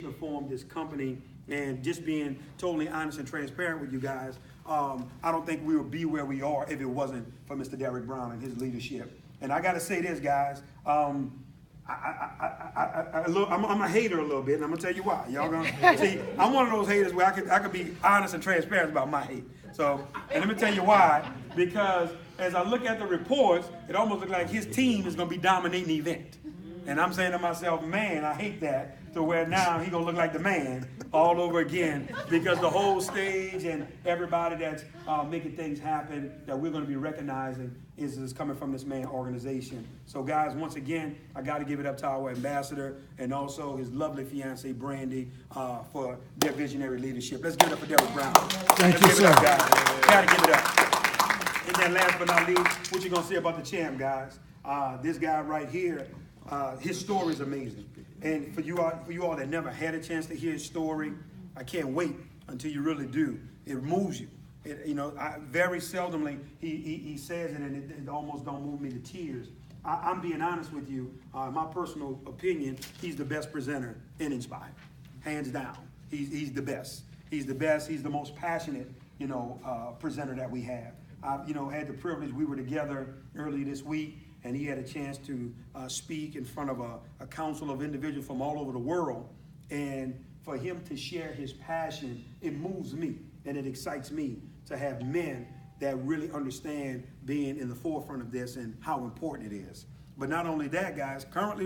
to form this company, and just being totally honest and transparent with you guys, I don't think we would be where we are if it wasn't for Mr. Derek Brown and his leadership. And I got to say this, guys. I'm a hater a little bit, and I'm gonna tell you why. Y'all gonna see? I'm one of those haters where I could be honest and transparent about my hate. So, and let me tell you why. Because as I look at the reports, it almost looks like his team is gonna be dominating the event. And I'm saying to myself, man, I hate that. To where now he gonna look like the man all over again, because the whole stage and everybody that's making things happen that we're gonna be recognizing is coming from this man organization. So guys, once again, I gotta give it up to our ambassador and also his lovely fiancee Brandy for their visionary leadership. Let's give it up for Derek Brown. Thank you, sir. Up, guys. Gotta give it up. And then last but not least, what you gonna say about the champ, guys? This guy right here, his story is amazing. And for you all that never had a chance to hear his story, I can't wait until you really do. It moves you. Very seldomly he says it, and it almost don't move me to tears. I'm being honest with you. My personal opinion, he's the best presenter in Nspire, hands down. He's the best. He's the best. He's the most passionate, presenter that we have. I, had the privilege. We were together early this week, and he had a chance to speak in front of a council of individuals from all over the world. And for him to share his passion, it moves me and it excites me to have men that really understand being in the forefront of this and how important it is. But not only that, guys, currently,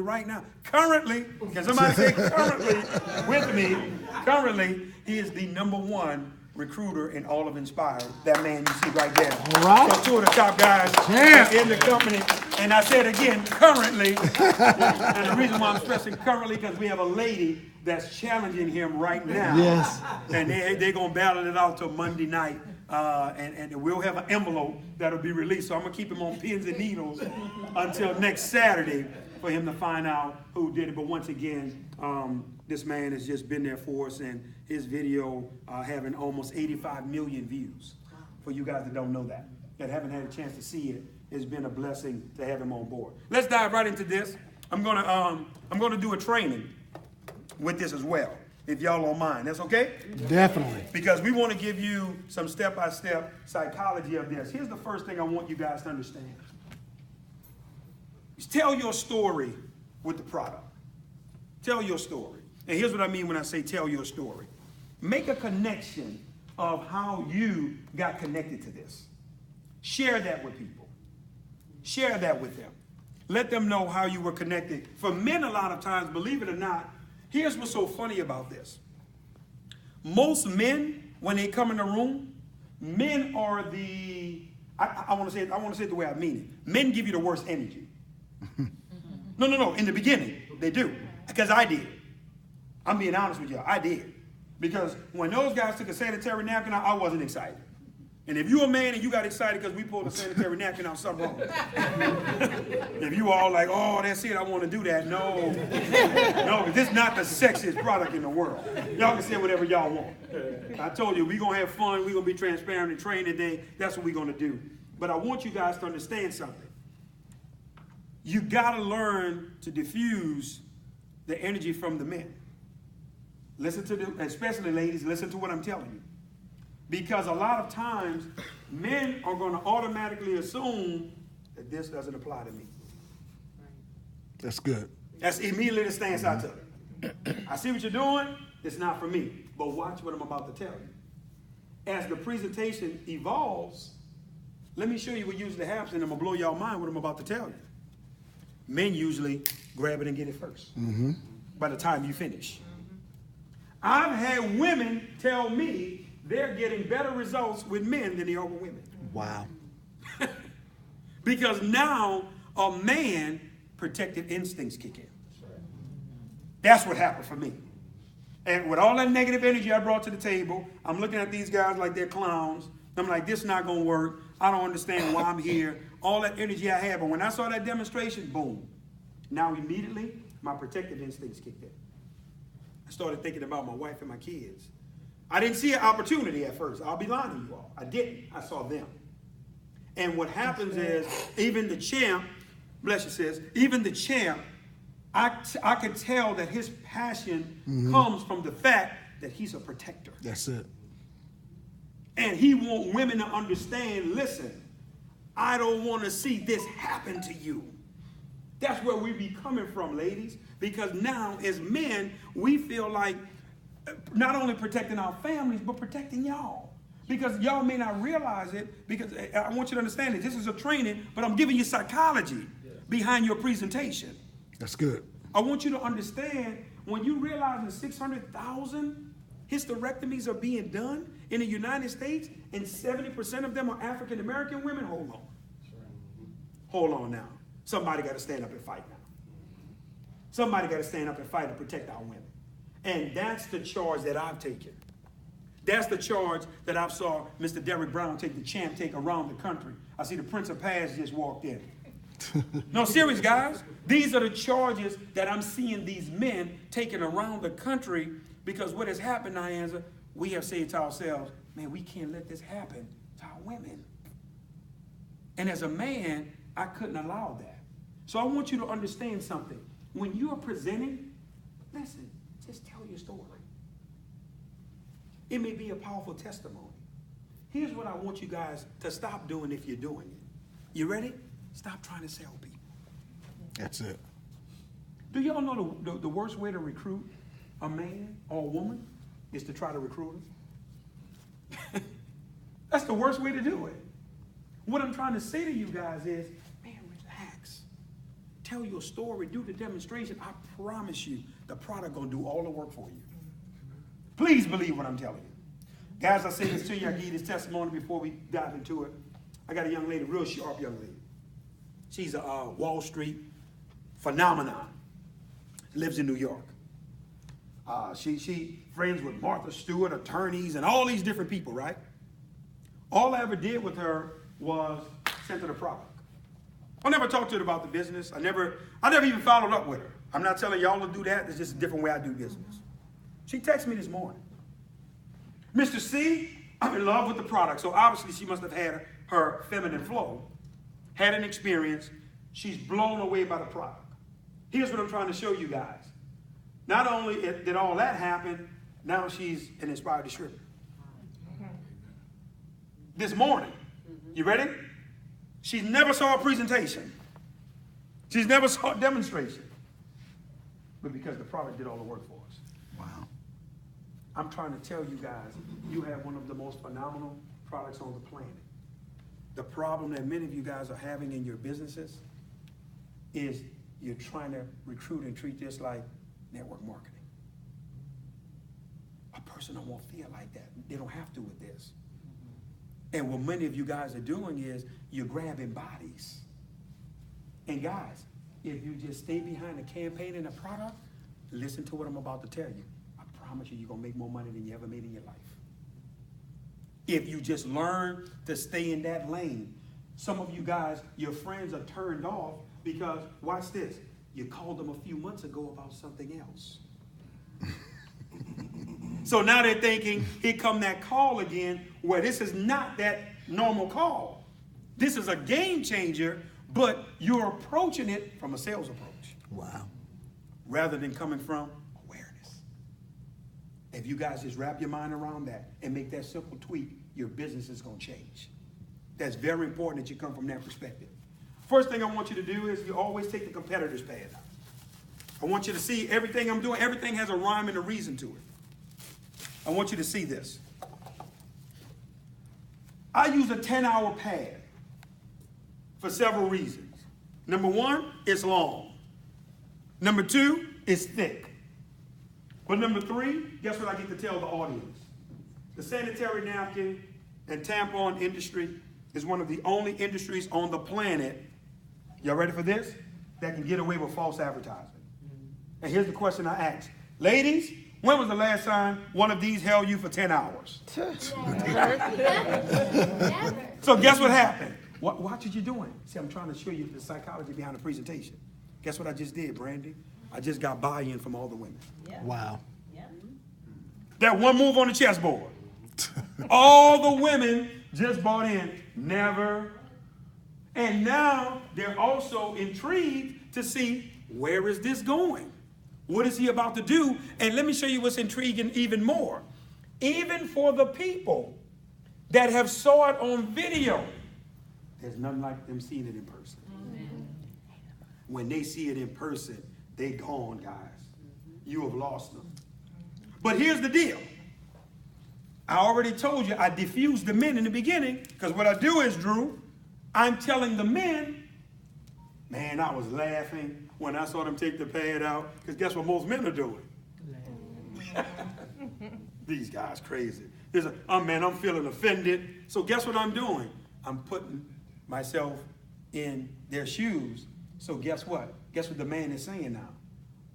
can somebody say currently with me? Currently, he is the #1 recruiter in all of Nspire. That man you see right there. All right. So 2 of the top guys in the company. And I said again, currently. And the reason why I'm stressing currently, because we have a lady that's challenging him right now. Yes. And they're going to battle it out till Monday night. And we'll have an envelope that'll be released. So I'm going to keep him on pins and needles until next Saturday for him to find out who did it. But once again, this man has just been there for us, and his video having almost 85 million views. For you guys that don't know that haven't had a chance to see it, it's been a blessing to have him on board. Let's dive right into this. I'm gonna do a training with this as well, if y'all don't mind. That's okay? Definitely. Because we want to give you some step-by-step psychology of this. Here's the first thing I want you guys to understand. Tell your story with the product. Tell your story. And here's what I mean when I say tell your story. Make a connection of how you got connected to this. Share that with people. Share that with them. Let them know how you were connected. For men, a lot of times, believe it or not, here's what's so funny about this. Most men, when they come in the room, men are I want to say it the way I mean it. Men give you the worst energy. No. In the beginning, they do. Because I did. I'm being honest with y'all. I did. Because when those guys took a sanitary napkin out, I wasn't excited. And if you're a man and you got excited because we pulled a sanitary napkin out, something wrong. If you all like, oh, that's it, I want to do that. No, this is not the sexiest product in the world. Y'all can say whatever y'all want. I told you, we're going to have fun. We're going to be transparent and train today. That's what we're going to do. But I want you guys to understand something. You got to learn to diffuse the energy from the men. Listen to especially ladies, listen to what I'm telling you. Because a lot of times, men are going to automatically assume that this doesn't apply to me. That's good. That's immediately the stance I took. I see what you're doing. It's not for me. But watch what I'm about to tell you. As the presentation evolves, let me show you what usually happens, and I'm going to blow y'all mind what I'm about to tell you. Men usually grab it and get it first by the time you finish. I've had women tell me they're getting better results with men than they are with women. Wow. Because now a man, protective instincts kick in. That's what happened for me. And with all that negative energy I brought to the table, I'm looking at these guys like they're clowns. I'm like, this is not going to work. I don't understand why I'm here. All that energy I had. But when I saw that demonstration, boom. Now immediately, my protective instincts kicked in. I started thinking about my wife and my kids. I didn't see an opportunity at first. I'll be lying to you all. I didn't. I saw them. And what happens is, even the champ, bless you sis, even the champ I could tell that his passion comes from the fact that he's a protector. That's it. And he wants women to understand, listen, I don't want to see this happen to you. That's where we be coming from, ladies. Because now, as men, we feel like not only protecting our families, but protecting y'all. Because y'all may not realize it, because I want you to understand it. This is a training, but I'm giving you psychology behind your presentation. That's good. I want you to understand, when you realize that 600,000 hysterectomies are being done in the United States, and 70% of them are African American women, hold on. Hold on now. Somebody got to stand up and fight now. Somebody got to stand up and fight to protect our women. And that's the charge that I've taken. That's the charge that I saw Mr. Derek Brown take, the champ take around the country. I see the Prince of Paz just walked in. No, serious, guys. These are the charges that I'm seeing these men taking around the country, because what has happened, Nyanza, we have said to ourselves, man, we can't let this happen to our women. And as a man, I couldn't allow that. So I want you to understand something. When you are presenting, listen, just tell your story. It may be a powerful testimony. Here's what I want you guys to stop doing if you're doing it. You ready? Stop trying to sell people. That's it. Do y'all know the worst way to recruit a man or a woman is to try to recruit them? That's the worst way to do it. What I'm trying to say to you guys is, man, relax. Tell your story, do the demonstration. I promise you, the product gonna do all the work for you. Please believe what I'm telling you. Guys, I say this to you, I give you this testimony before we dive into it. I got a young lady, real sharp young lady. She's a Wall Street phenomenon. Lives in New York. She friends with Martha Stewart, attorneys, and all these different people, right? All I ever did with her was sent her the product. I never talked to her about the business. I never even followed up with her. I'm not telling y'all to do that. It's just a different way I do business. She texted me this morning. Mr. C, I'm in love with the product. So obviously she must have had her feminine flow, had an experience. She's blown away by the product. Here's what I'm trying to show you guys. Not only did all that happen, now she's an Nspire distributor. This morning, you ready? She never saw a presentation. She's never saw a demonstration. But because the product did all the work for us. Wow. I'm trying to tell you guys, you have one of the most phenomenal products on the planet. The problem that many of you guys are having in your businesses is you're trying to recruit and treat this like network marketing. A person don't want to feel like that. They don't have to with this. And what many of you guys are doing is you're grabbing bodies. And guys, if you just stay behind the campaign and the product, listen to what I'm about to tell you. I promise you, you're going to make more money than you ever made in your life. If you just learn to stay in that lane. Some of you guys, your friends are turned off because, watch this, you called them a few months ago about something else. So now they're thinking, here come that call again, where this is not that normal call. This is a game changer, but you're approaching it from a sales approach. Wow. Rather than coming from awareness. If you guys just wrap your mind around that and make that simple tweak, your business is going to change. That's very important that you come from that perspective. First thing I want you to do is you always take the competitor's pad out. I want you to see everything I'm doing. Everything has a rhyme and a reason to it. I want you to see this. I use a 10-hour pad for several reasons. Number one, it's long. Number two, it's thick. But number three, guess what I get to tell the audience? The sanitary napkin and tampon industry is one of the only industries on the planet, y'all ready for this, that can get away with false advertising. And here's the question I ask. Ladies, when was the last time one of these held you for 10 hours? So guess what happened? What are you doing? See, I'm trying to show you the psychology behind the presentation. Guess what I just did, Brandy? I just got buy-in from all the women. Yeah. Wow. Yeah. That one move on the chessboard. All the women just bought in. Never. And now they're also intrigued to see Where is this going? What is he about to do? And let me show you what's intriguing even more. Even for the people that have saw it on video, there's nothing like them seeing it in person. Amen. When they see it in person, they gone, guys. You have lost them. But here's the deal. I already told you I diffused the men in the beginning, because what I do is, Drew, I'm telling the men, man, I was laughing when I saw them take the pad out, because guess what most men are doing? These guys crazy. Man, I'm feeling offended. So guess what I'm doing? I'm putting myself in their shoes. So guess what? Guess what the man is saying now?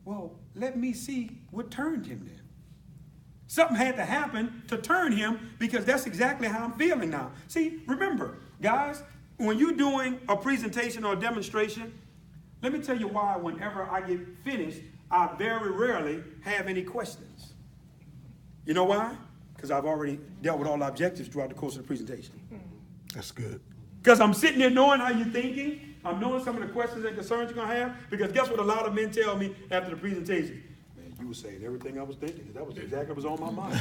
Well, let me see what turned him then. Something had to happen to turn him, because that's exactly how I'm feeling now. See, remember, guys, when you're doing a presentation or a demonstration, let me tell you why whenever I get finished, I very rarely have any questions. You know why? Because I've already dealt with all the objectives throughout the course of the presentation. That's good. Because I'm sitting there knowing how you're thinking. I'm knowing some of the questions and concerns you're going to have. Because guess what a lot of men tell me after the presentation? Man, you were saying everything I was thinking. That was exactly what was on my mind.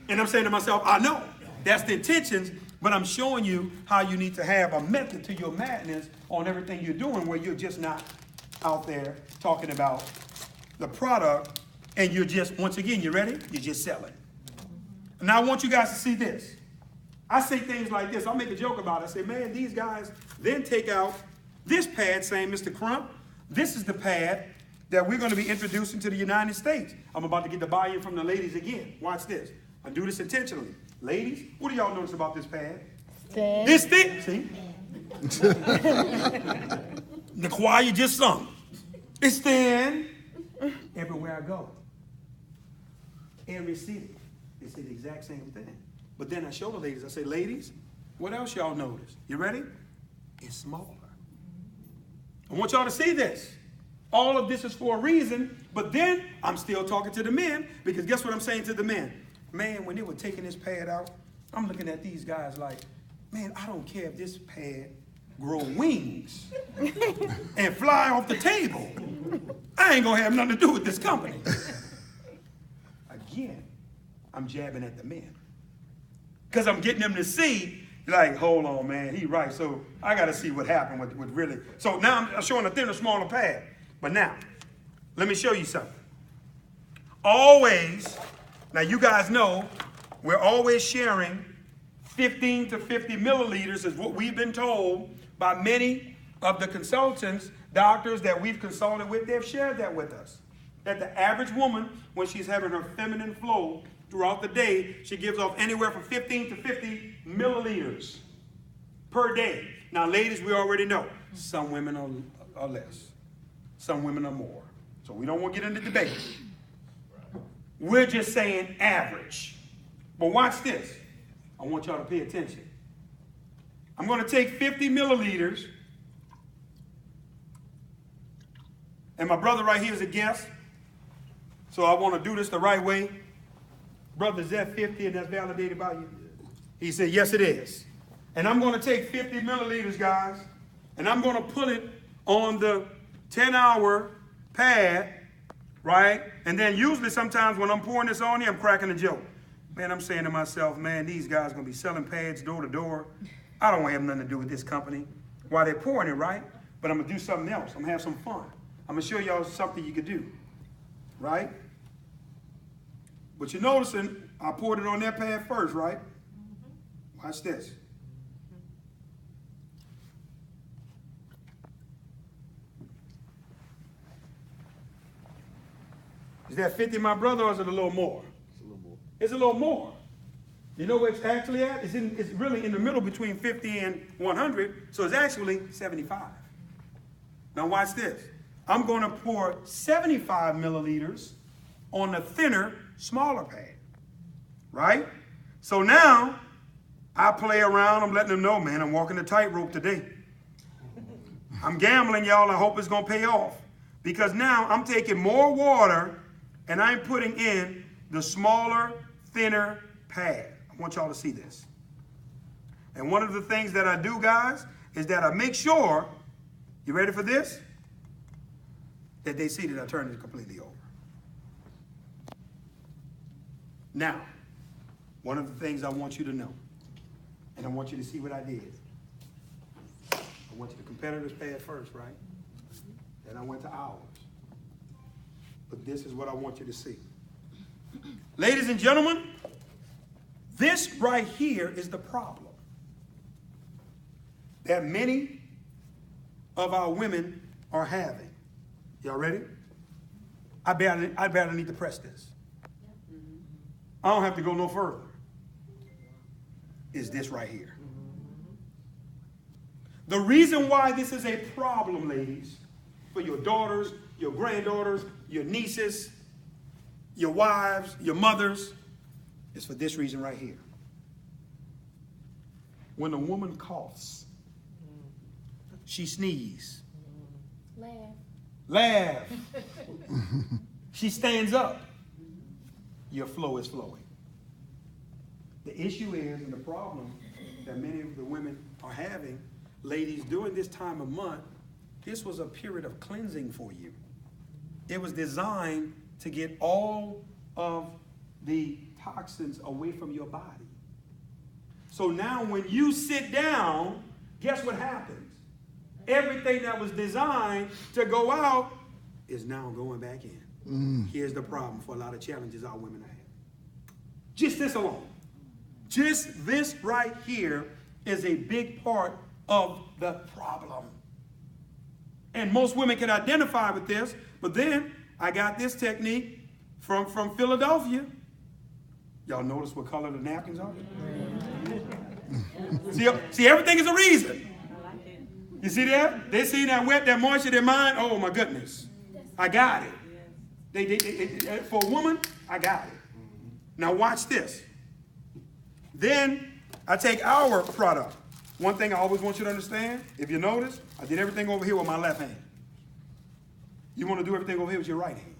And I'm saying to myself, I know. That's the intentions. But I'm showing you how you need to have a method to your madness on everything you're doing, where you're just not out there talking about the product. And you're just, once again, you ready? You're just selling. Now I want you guys to see this. I say things like this. I'll make a joke about it. I say, man, these guys then take out this pad saying, Mr. Crump, this is the pad that we're going to be introducing to the United States. I'm about to get the buy-in from the ladies again. Watch this. I do this intentionally. Ladies, what do y'all notice about this pad? Thin. It's thick. See? The choir just sung. It's thin. Everywhere I go. Every city, they say the exact same thing. But then I show the ladies, I say, ladies, what else y'all notice? You ready? It's smaller. I want y'all to see this. All of this is for a reason, but then I'm still talking to the men, because guess what I'm saying to the men? Man, when they were taking this pad out, I'm looking at these guys like, man, I don't care if this pad grow wings and fly off the table. I ain't gonna have nothing to do with this company. Again, I'm jabbing at the men. Because I'm getting them to see, like, hold on, man, he right. So I got to see what happened with really. So now I'm showing a thinner, smaller pad. But now, let me show you something. Always, now you guys know, we're always sharing 15 to 50 milliliters is what we've been told by many of the consultants, doctors that we've consulted with. They've shared that with us. That the average woman, when she's having her feminine flow throughout the day, she gives off anywhere from 15 to 50 milliliters per day. Now, ladies, we already know some women are less. Some women are more. So we don't want to get into debate. We're just saying average. But watch this. I want y'all to pay attention. I'm going to take 50 milliliters. And my brother right here is a guest. So I want to do this the right way. Brother, is that 50 and that's validated by you? He said, yes, it is. And I'm going to take 50 milliliters, guys, and I'm going to put it on the 10-hour pad, right? And then usually sometimes when I'm pouring this on here, I'm cracking a joke. Man, I'm saying to myself, man, these guys are going to be selling pads door to door. I don't want to have nothing to do with this company while they're pouring it, right? But I'm going to do something else. I'm going to have some fun. I'm going to show y'all something you could do, right? But you're noticing I poured it on that pad first, right? Watch this. Is that 50, my brother, or is it a little more? It's a little more. It's a little more. You know where it's actually at? It's really in the middle between 50 and 100, so it's actually 75. Now watch this. I'm going to pour 75 milliliters on the thinner, smaller pad, right? So now, I play around. I'm letting them know, man, I'm walking the tightrope today. I'm gambling, y'all. I hope it's going to pay off. Because now I'm taking more water and I'm putting in the smaller, thinner pad. I want y'all to see this. And one of the things that I do, guys, is that I make sure You ready for this? That they see that I turned it completely over. Now, one of the things I want you to know, and I want you to see what I did. I went to the competitors pad first, right? Then I went to ours. But this is what I want you to see. Ladies and gentlemen, this right here is the problem that many of our women are having. Y'all ready? I barely need to press this. I don't have to go no further. Is this right here. The reason why this is a problem, ladies, for your daughters, your granddaughters, your nieces, your wives, your mothers, is for this reason right here. When a woman coughs, she sneezes. Laugh. She stands up. Your flow is flowing. The issue is, and the problem that many of the women are having, ladies, during this time of month, this was a period of cleansing for you. It was designed to get all of the toxins away from your body. So now when you sit down, guess what happens? Everything that was designed to go out is now going back in. Here's the problem for a lot of challenges our women are having. Just this alone. Just this right here is a big part of the problem. And most women can identify with this, but then I got this technique from Philadelphia. Y'all notice what color the napkins are? See, everything is a reason. You see that? They see that wet, that moisture, their mind. Oh my goodness, I got it. For a woman, I got it. Now watch this. Then I take our product. One thing I always want you to understand, if you notice, I did everything over here with my left hand. You want to do everything over here with your right hand.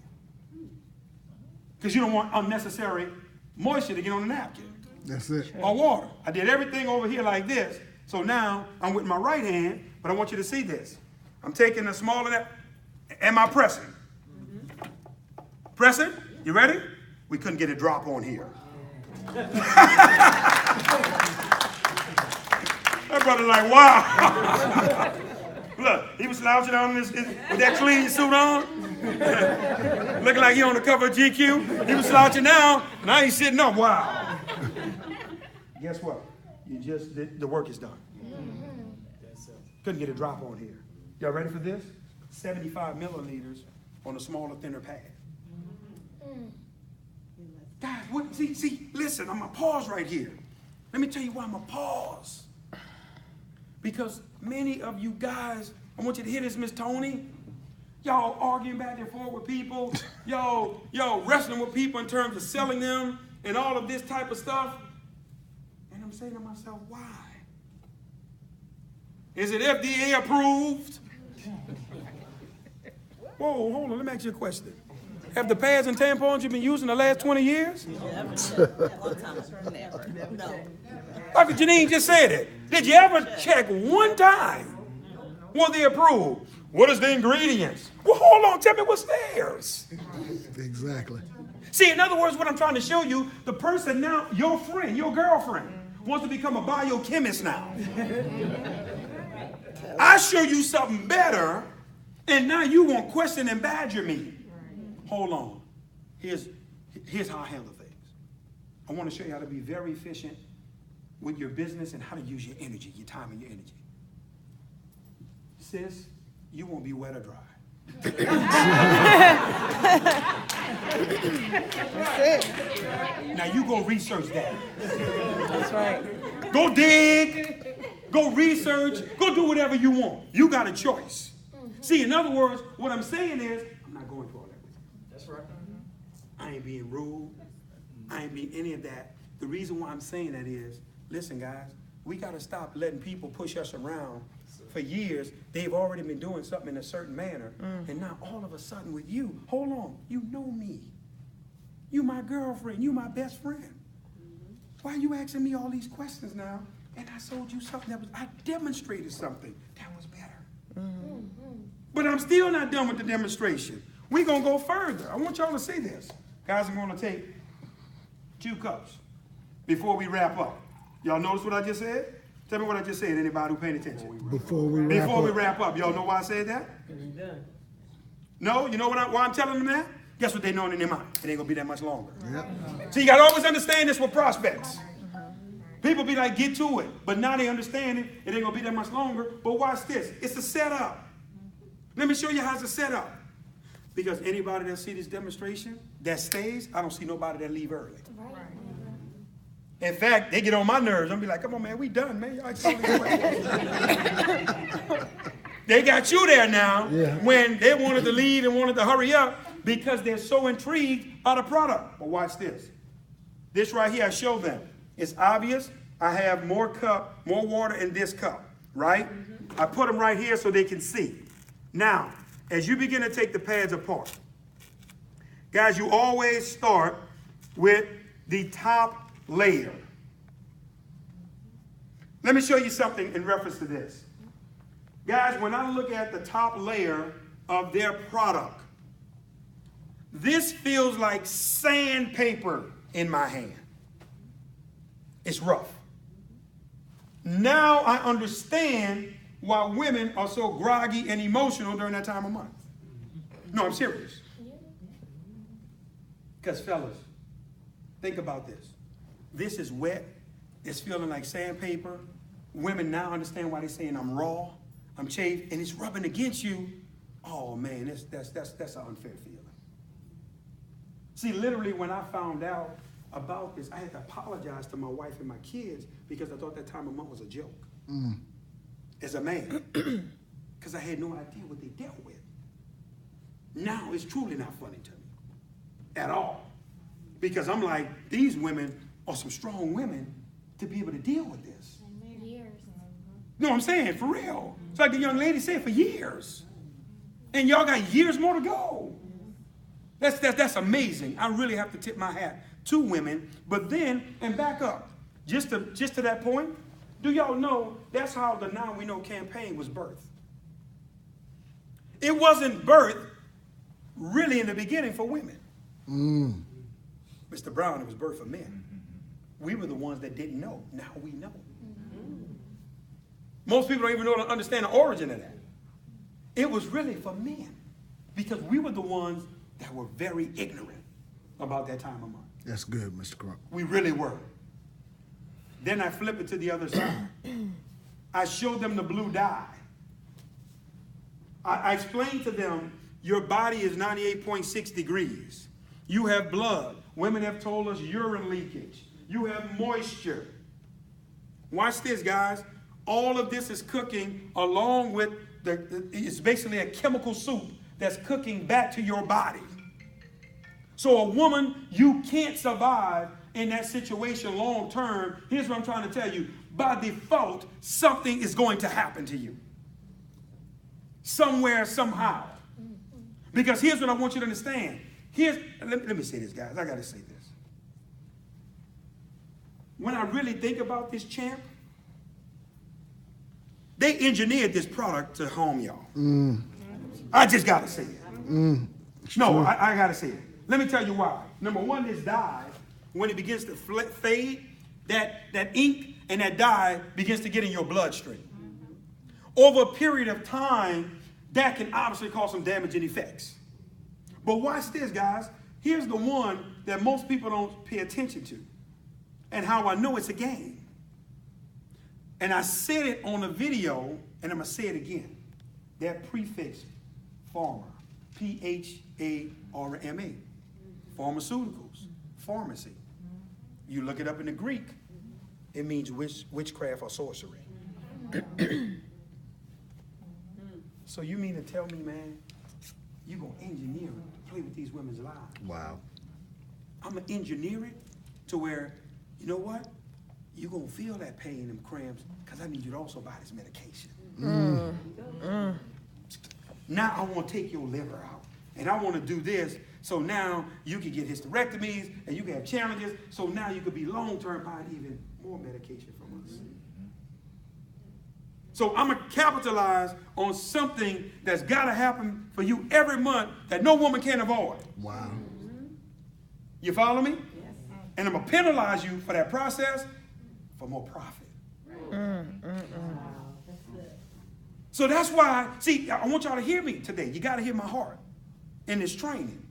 Because you don't want unnecessary moisture to get on the napkin. That's it. Or water. I did everything over here like this. So now I'm with my right hand, but I want you to see this. I'm taking a smaller napkin. Am I pressing? Pressing? You ready? We couldn't get a drop on here. That brother like, wow. Look, he was slouching on with that clean suit on. Looking like he on the cover of GQ. He was slouching down. Now he's sitting up. Wow. Guess what? The work is done. Couldn't get a drop on here. Y'all ready for this? 75 milliliters on a smaller, thinner pad. Guys, see, listen, I'm going to pause right here. Let me tell you why I'm going to pause. Because many of you guys, I want you to hear this, Miss Tony. Y'all arguing back and forth with people. Y'all wrestling with people in terms of selling them and all of this type of stuff. And I'm saying to myself, why? Is it FDA approved? Whoa, hold on, let me ask you a question. Have the pads and tampons you've been using the last 20 years? Never. No. Dr. Janine just said it. Did you ever check one time? Were they approved? What is the ingredients? Well, hold on, tell me what's theirs. Exactly. See, in other words, what I'm trying to show you, the person now, your friend, your girlfriend, wants to become a biochemist now. I show you something better, and now you won't question and badger me. Hold on. Here's how I handle things. I want to show you how to be very efficient with your business and how to use your energy, your time and your energy. Sis, you won't be wet or dry. Now you go research that. That's right. Go dig, go research, go do whatever you want. You got a choice. See, in other words, what I'm saying is, I'm not going through all that with you. That's right. I ain't being rude. I ain't being any of that. The reason why I'm saying that is, listen, guys, we got to stop letting people push us around. For years, they've already been doing something in a certain manner. And now all of a sudden with you, hold on, you know me. You my girlfriend, you my best friend. Why are you asking me all these questions now? And I showed you something I demonstrated something that was better. But I'm still not done with the demonstration. We're going to go further. I want y'all to see this. Guys, I'm going to take 2 cups before we wrap up. Y'all notice what I just said? Tell me what I just said, anybody who paid attention. Before we wrap up. Y'all know why I said that? No? You know why I'm telling them that? Guess what they know in their mind? It ain't going to be that much longer. Yep. So you got to always understand this with prospects. People be like, get to it. But now they understand it. It ain't going to be that much longer. But watch this. It's a setup. Let me show you how it's a setup. Because anybody that see this demonstration that stays, I don't see nobody that leave early. In fact, they get on my nerves. I'm be like, come on, man, we done, man. Y'all they got you there now when they wanted to leave and wanted to hurry up because they're so intrigued by the product. But watch this. This right here, I show them. It's obvious. I have more water in this cup, right? I put them right here so they can see. Now, as you begin to take the pads apart, guys, you always start with the top layer. Let me show you something in reference to this. Guys, when I look at the top layer of their product, this feels like sandpaper in my hand. It's rough. Now I understand why women are so groggy and emotional during that time of month. No, I'm serious. Because fellas, think about this. This is wet. It's feeling like sandpaper. Women now understand why they're saying I'm raw, I'm chafed, and it's rubbing against you. Oh man, that's an unfair feeling. See, literally when I found out about this, I had to apologize to my wife and my kids because I thought that time of month was a joke. As a man, because I had no idea what they dealt with. Now it's truly not funny to me at all. Because I'm like, these women are some strong women to be able to deal with this. Years. No, I'm saying, for real. It's like the young lady said, for years. And y'all got years more to go. That's amazing. I really have to tip my hat to women. But then, and back up, just to that point, do y'all know that's how the Now We Know campaign was birthed? It wasn't birthed really in the beginning for women. Mr. Brown, it was birthed for men. We were the ones that didn't know. Now we know. Most people don't even understand the origin of that. It was really for men because we were the ones that were very ignorant about that time of month. That's good, Mr. Crump. We really were. Then I flip it to the other side. I showed them the blue dye. I explained to them, your body is 98.6 degrees. You have blood. Women have told us urine leakage. You have moisture. Watch this, guys. All of this is cooking along with it's basically a chemical soup that's cooking back to your body. So a woman, you can't survive in that situation long term. Here's what I'm trying to tell you. By default, something is going to happen to you. Somewhere, somehow. Because here's what I want you to understand. Let me say this, guys. I got to say this. When I really think about this champ, they engineered this product to harm y'all. I just got to say it. No, I got to say it. Let me tell you why. Number one, this dye, when it begins to fade, that ink and that dye begins to get in your bloodstream. Over a period of time, that can obviously cause some damaging effects. But watch this, guys. Here's the one that most people don't pay attention to and how I know it's a game. And I said it on a video, and I'm going to say it again. That prefix, pharma, P-H-A-R-M-A, pharmaceuticals, pharmacy. You look it up in the Greek, it means witchcraft or sorcery. So you mean to tell me, man, you're going to engineer it to play with these women's lives? Wow. I'm going to engineer it to where, you know what? You're going to feel that pain and them cramps because I need you to also buy this medication. Now I want to take your liver out. And I want to do this so now you can get hysterectomies and you can have challenges. So now you could be long-term buying even more medication from us. So I'm going to capitalize on something that's got to happen for you every month that no woman can avoid. Wow. You follow me? Yes. And I'm going to penalize you for that process for more profit. So that's why, see, I want y'all to hear me today. You got to hear my heart in this training.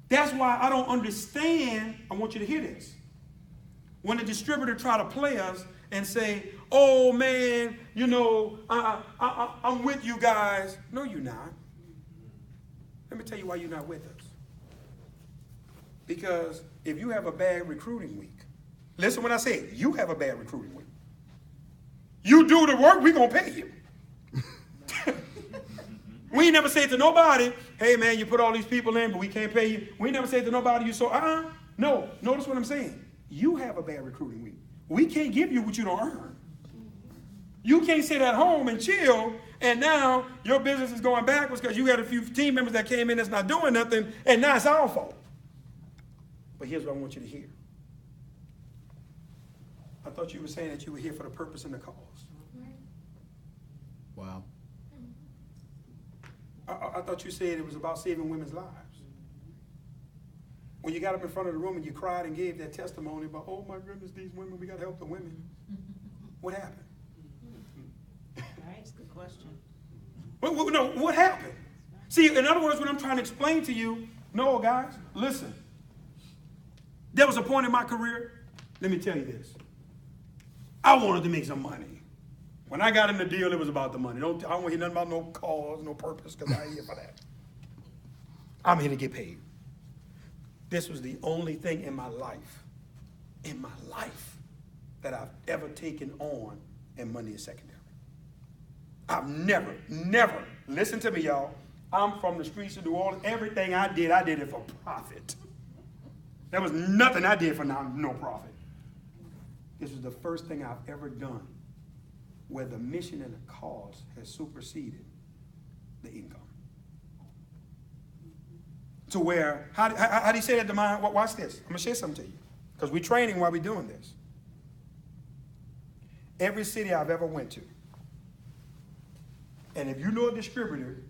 That's why I don't understand. I want you to hear this. When the distributor try to play us and say, oh man, you know, I'm with you guys. No, you're not. Let me tell you why you're not with us. Because if you have a bad recruiting week, listen when I say you have a bad recruiting week. You do the work, we're going to pay you. We ain't never say to nobody, hey man, you put all these people in, but we can't pay you. We ain't never say to nobody, no, notice what I'm saying. You have a bad recruiting week. We can't give you what you don't earn. You can't sit at home and chill, and now your business is going backwards because you had a few team members that came in that's not doing nothing, and now it's our fault. But here's what I want you to hear. I thought you were saying that you were here for the purpose and the cause. Wow. I thought you said it was about saving women's lives. When you got up in front of the room and you cried and gave that testimony about, oh my goodness, these women, we got to help the women. What happened? That's a good question. No, what happened? See, in other words, what I'm trying to explain to you, no, guys, listen. There was a point in my career, let me tell you this. I wanted to make some money. When I got in the deal, it was about the money. I don't want to hear nothing about no cause, no purpose, because I ain't here for that. I'm here to get paid. This was the only thing in my life, that I've ever taken on, and money is secondary. I've never, listen to me, y'all. I'm from the streets of New Orleans. Everything I did it for profit. There was nothing I did for no profit. This was the first thing I've ever done where the mission and the cause has superseded the income. To where, how do you say that to mine? Watch this. I'm going to share something to you. Because we're training while we're doing this. Every city I've ever went to, and if you know a distributor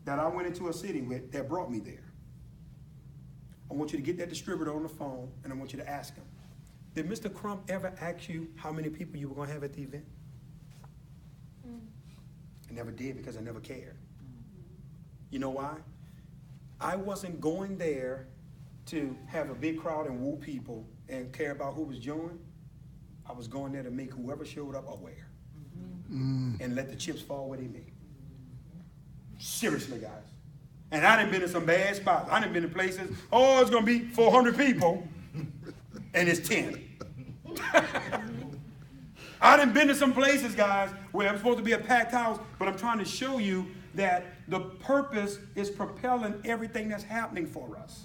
that I went into a city with that brought me there, I want you to get that distributor on the phone, and I want you to ask him, did Mr. Crump ever ask you how many people you were going to have at the event? I never did because I never cared. You know why? I wasn't going there to have a big crowd and woo people and care about who was joining. I was going there to make whoever showed up aware and let the chips fall where they may. Seriously, guys. And I done been in some bad spots. I done been in places, oh, it's going to be 400 people, and it's 10. I done been to some places, guys, where I'm supposed to be a packed house, but I'm trying to show you that the purpose is propelling everything that's happening for us.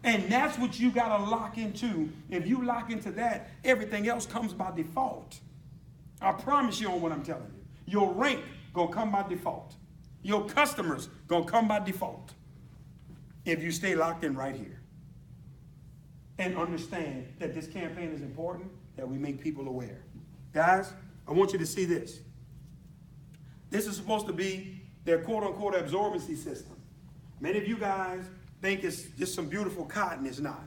And that's what you got to lock into. If you lock into that, everything else comes by default. I promise you on what I'm telling you. Your rank going to come by default. Your customers going to come by default. If you stay locked in right here. And understand that this campaign is important, that we make people aware. Guys, I want you to see this. This is supposed to be their quote-unquote absorbency system. Many of you guys think it's just some beautiful cotton. It's not.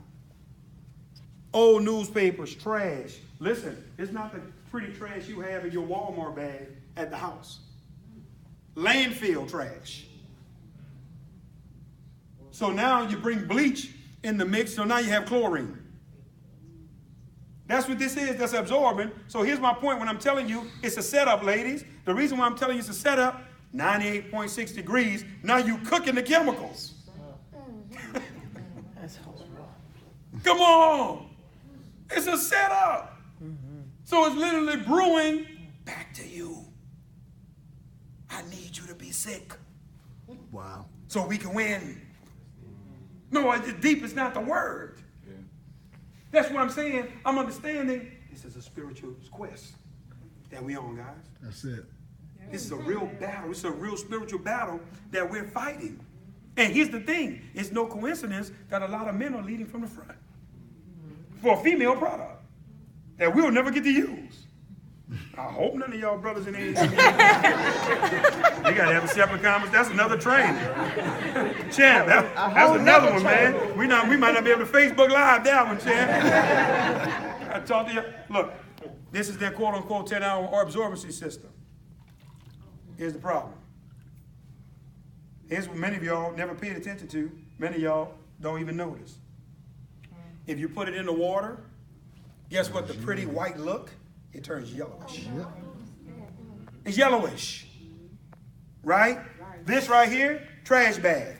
Old newspapers, trash. Listen, it's not the pretty trash you have in your Walmart bag at the house. Landfill trash. So now you bring bleach in the mix, so now you have chlorine. That's what this is, that's absorbent. So here's my point when I'm telling you it's a setup, ladies. The reason why I'm telling you it's a setup, 98.6 degrees, now you cooking the chemicals. That's horrible. Come on. It's a setup. So it's literally brewing back to you. I need you to be sick. Wow. So we can win. No, deep is not the word. Yeah. That's what I'm saying. I'm understanding this is a spiritual quest that we on, guys. That's it. This is a real battle. It's a real spiritual battle that we're fighting. And here's the thing. It's no coincidence that a lot of men are leading from the front for a female product that we'll never get to use. I hope none of y'all brothers in here. They gotta have a separate conversation. That's another training. Champ, that's another one, man. We might not be able to Facebook Live that one, Champ. I talked to you. Look, this is their quote unquote 10-hour absorbency system. Here's the problem. Here's what many of y'all never paid attention to. Many of y'all don't even notice. If you put it in the water, guess what the pretty white look? It turns yellowish. It's yellowish. Right? This right here, trash bag.